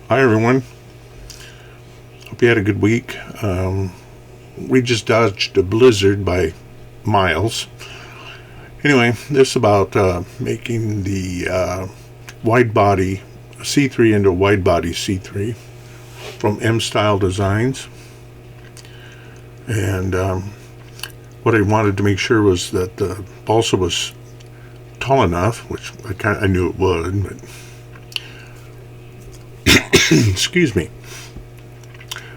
Hi everyone. Hope you had a good week. We just dodged a blizzard by miles. Anyway, this is about making the wide body C3 into wide body C3 from M-Style Designs. And what I wanted to make sure was that the balsa was tall enough, which I knew it would, but excuse me.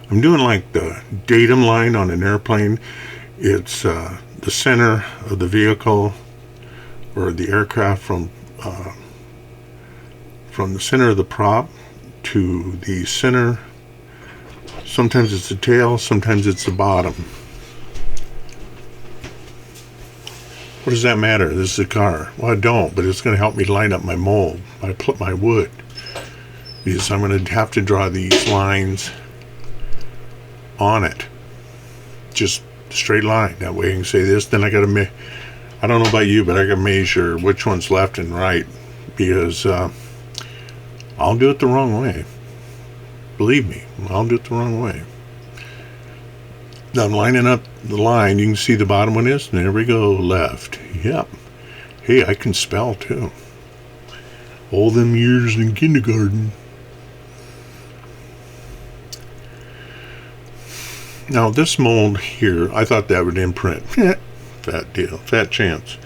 I'm doing like the datum line on an airplane. It's the center of the vehicle or the aircraft from the center of the prop to the center. Sometimes it's the tail, sometimes it's the bottom. What does that matter? This is a car. Well, I don't, but it's going to help me line up my mold. I put my wood. Because I'm going to have to draw these lines on it. Just straight line. That way I can say this, then I got to I don't know about you, but I got to measure which one's left and right. Because I'll do it the wrong way. Believe me, I'll do it the wrong way. Now I'm lining up the line. You can see the bottom one is. And there we go, left. Yep. Hey, I can spell too. All them years in kindergarten. Now this mold here, I thought that would imprint. Fat deal, fat chance.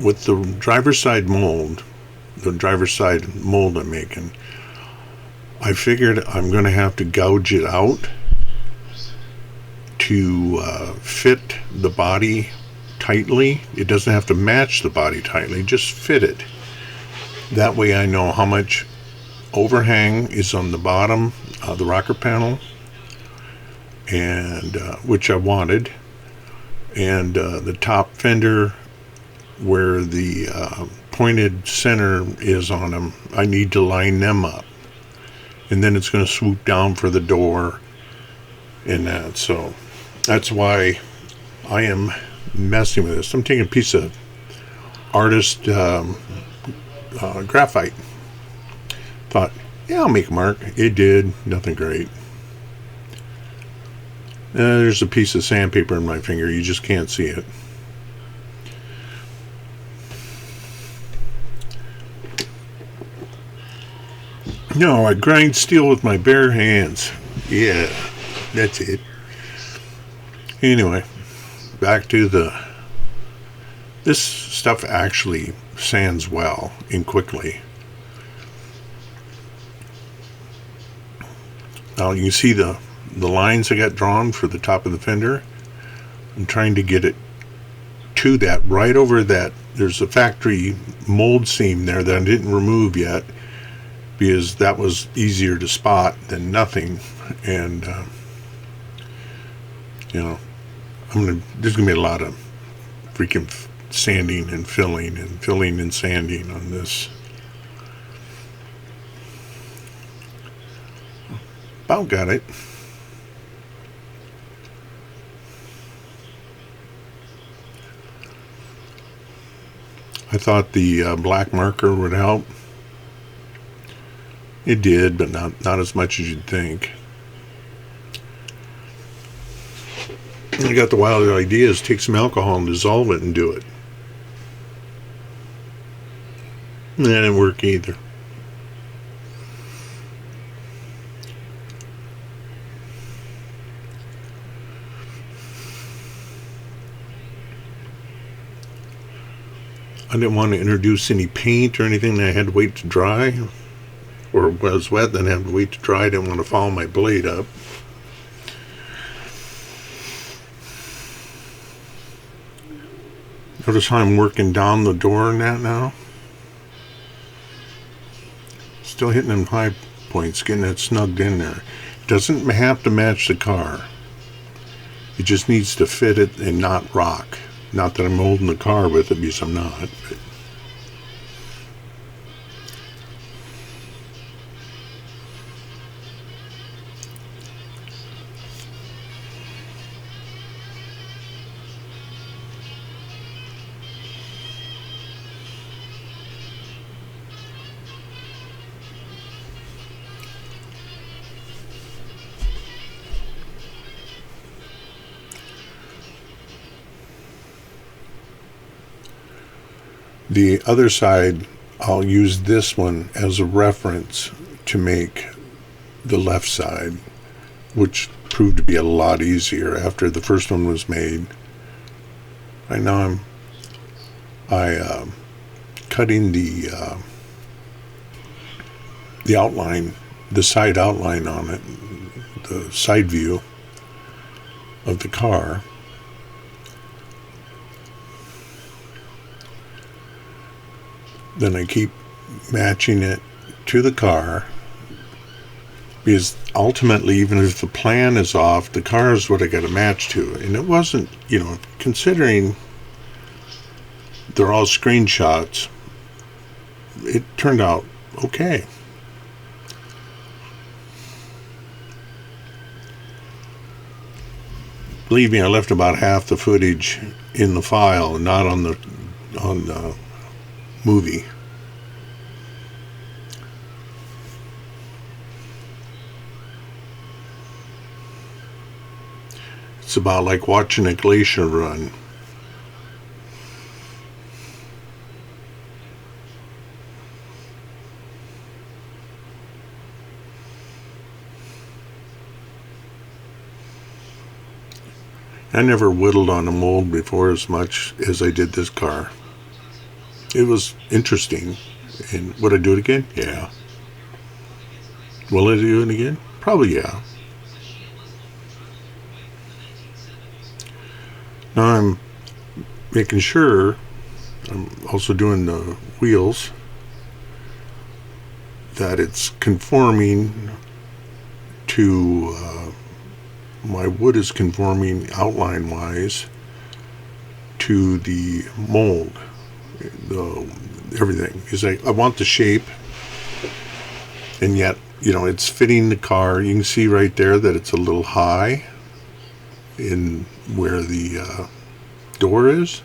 With the driver's side mold, I'm making, I figured I'm going to have to gouge it out to fit the body tightly. It doesn't have to match the body tightly, just fit it. That way I know how much overhang is on the bottom of the rocker panel, and which I wanted, and the top fender where the pointed center is on them, I need to line them up, and then it's going to swoop down for the door and that. So that's why I am messing with this. I'm taking a piece of artist graphite. Thought, yeah, I'll make a mark. It did. Nothing great. There's a piece of sandpaper in my finger. You just can't see it. No, I grind steel with my bare hands. Yeah, that's it. Anyway, back to this stuff actually sands well and quickly. Now you can see the lines I got drawn for the top of the fender. I'm trying to get it to that, right over that. There's a factory mold seam there that I didn't remove yet, because that was easier to spot than nothing. And there's gonna be a lot of freaking sanding and filling and sanding on this. About got it. I thought the black marker would help. It did, but not as much as you'd think. I got the wild idea is take some alcohol and dissolve it and do it. And that didn't work either. I didn't want to introduce any paint or anything that I had to wait to dry, or was wet, then I had to wait to dry. I didn't want to foul my blade up. Notice how I'm working down the door in that now. Still hitting them high points, getting that snugged in there. It doesn't have to match the car. It just needs to fit it and not rock. Not that I'm holding the car with it, because I'm not. But The other side, I'll use this one as a reference to make the left side, which proved to be a lot easier after the first one was made. Right now I'm cutting the outline, the side outline on it, the side view of the car. Then I keep matching it to the car, because ultimately, even if the plan is off, the car is what I got to match to. And it wasn't, considering they're all screenshots, it turned out okay. Believe me, I left about half the footage in the file, not on the movie. It's about like watching a glacier run. I never whittled on a mold before as much as I did this car. It was interesting. And would I do it again? Yeah. Will I do it again? Probably yeah. Now I'm making sure, I'm also doing the wheels, that it's conforming to, my wood is conforming outline wise to the mold, everything. Because I want the shape, and yet, it's fitting the car. You can see right there that it's a little high in where the door is.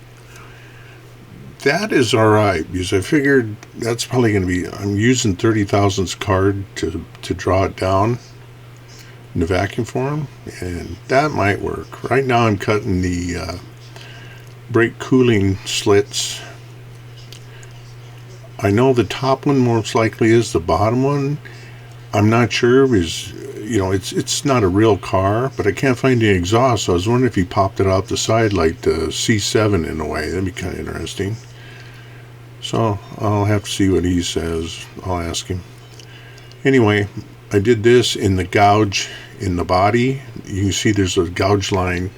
That is alright, because I figured that's probably going to be, I'm using 30 thousandths card to draw it down in the vacuum form, and that might work. Right now I'm cutting the brake cooling slits. I know the top one most likely is the bottom one. I'm not sure, because it's not a real car, but I can't find the exhaust, so I was wondering if he popped it out the side like the C7 in a way. That'd be kind of interesting. So I'll have to see what he says. I'll ask him. Anyway, I did this in the gouge in the body. You can see there's a gouge line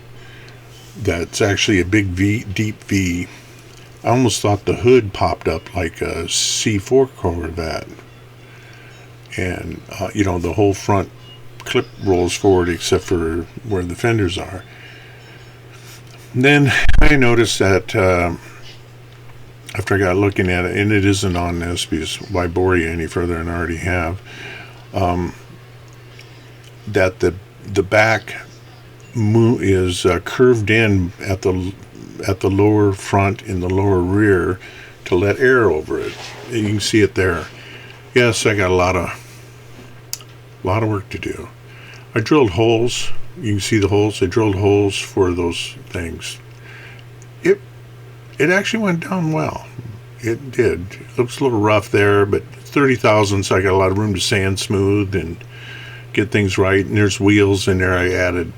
that's actually a big V, deep V. I almost thought the hood popped up like a C4 Corvette. And, the whole front clip rolls forward except for where the fenders are. And then I noticed that after I got looking at it, and it isn't on this because why bore you any further than I already have, that the back is curved in at the lower front and the lower rear to let air over it. You can see it there. Yes, I got a lot of work to do. I drilled holes. You can see the holes. I drilled holes for those things. It actually went down well. It did. It looks a little rough there, but 30 thousandths, I got a lot of room to sand smooth and get things right. And there's wheels in there I added.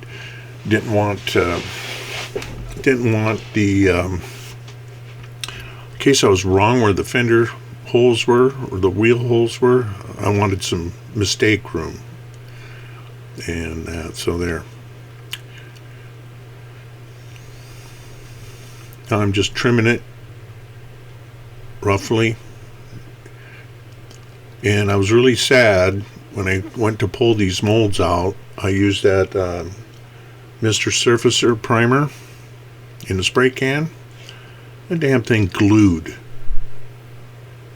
Didn't want the in case I was wrong where the fender holes were or the wheel holes were, I wanted some mistake room, and so there. Now I'm just trimming it roughly, and I was really sad when I went to pull these molds out. I used that Mr. Surfacer primer in a spray can. The damn thing glued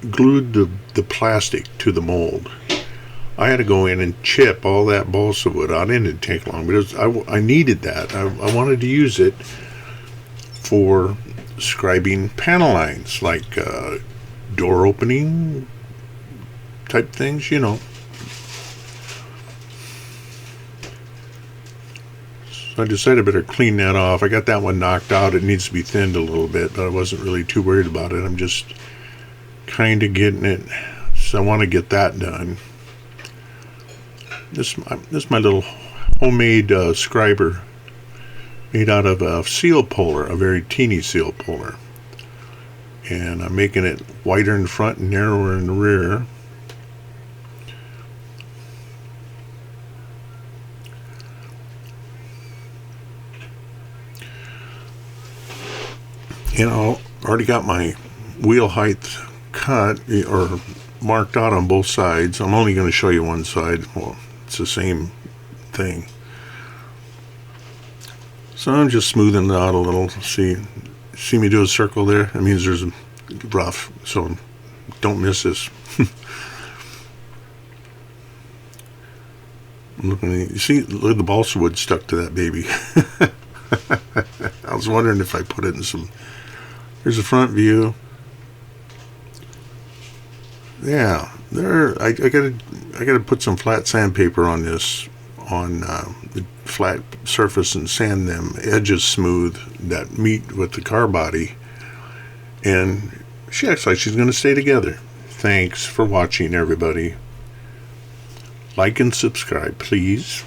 the plastic to the mold. I had to go in and chip all that balsa wood out. It didn't take long, but I needed that. I wanted to use it for scribing panel lines, like door opening type things, So I decided I better clean that off. I got that one knocked out. It needs to be thinned a little bit, but I wasn't really too worried about it. I'm just kind of getting it, so I want to get that done. This is my little homemade scriber made out of a seal puller, a very teeny seal puller. And I'm making it wider in front and narrower in the rear. You know, already got my wheel height cut or marked out on both sides. I'm only going to show you one side. Well, it's the same thing. So I'm just smoothing it out a little. See me do a circle there? That means there's a rough, so don't miss this. I'm looking at, you see, look at the balsa wood stuck to that baby. I was wondering if I put it in some. Here's a front view. Yeah, there. I gotta put some flat sandpaper on this, on the flat surface, and sand them edges smooth that meet with the car body. And she acts like she's gonna stay together. Thanks for watching, everybody. Like and subscribe, please.